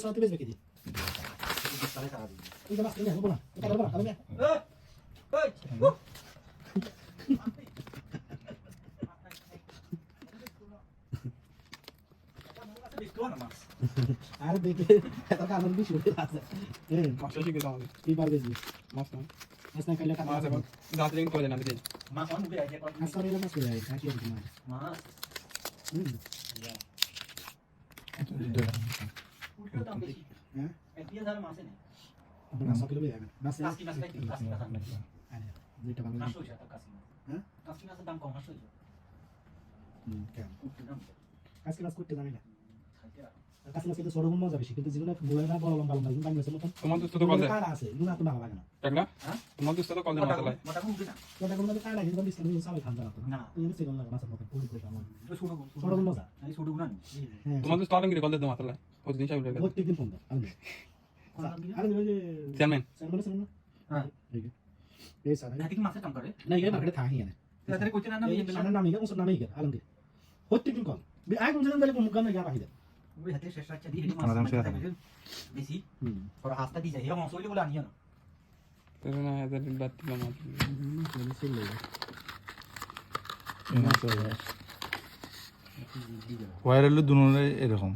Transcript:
সাথে বেজবে কি দি এই জামা কিনে হবো না এটা হবো না কালকে আর দেখে এত কারণ বেশি হতে আছে মাছ শিখে দাও কি পারবে জি মাছ না মাছ না খাইলে মাছ এবং দাঁত রিং করে দেন আমি দিই মাছ অন মুখে আইছে মাছ করে মাছ করে আই কাটি দিই মাছ মাছ উল্টো দাম বেশি হ্যাঁ এপিএস আর মাছ নেই মাছ কিলো বেয়া মাছ কাসকি মাছ খাই কাসকি মাছ আমরা আরে যেটা ভালো নাশ হইছে কাসকি মাছ হ্যাঁ কাসকি মাছের দাম কম নাশ হইছে কেন উল্টো দাম আজকে মাছ করতে জানি না খাইতে আর কাছে মাছ কিন্তু সরগম মজা বেশি কিন্তু যেগুলো বড় না বড় লম্বা লম্বা কিন্তু মাছের মতন তোমার দোস্ত তো কল দেয় কাটা আছে এগুলো তো ভালো লাগে না টাকলা হ্যাঁ তোমার দোস্ত তো কল দেয় মাছ লাই মোটা কম না ওটা কোনো কাটা কিন্তু বিস্তার নিয়ে সামনে খান জানা তো না এই যে সেগুলো লাগে মাছের মতন পুরো পুরো আমার তো ছোট সরগম মজা এই ছোট গুনা হ্যাঁ তোমার দোস্ত আলমগীর কল দেয় মাছ লাই প্রতিদিন চাই উঠে প্রত্যেকদিন ফোন দাও আরে ওই যে চেয়ারম্যান চেয়ারম্যান হ্যাঁ এই স্যার হাতি কি মাছের কাম করে না এই মার্কেটে থাকি না তাদের কইতে না না এই সামনে নামি গেল ওসব নামি গেল আলমগীর প্রত্যেকদিন কল আই কোন দিন বলে কোন গানে গিয়া পাহি দে ওই হাতে শেষ রাত দিয়ে মাছ বেশি ওরা হাসটা দিয়ে যায় এরকম অসলি বলে আনিও না তো না এদের বাদ দিলাম মাছ ওয়ার হলো দুনোরে এরকম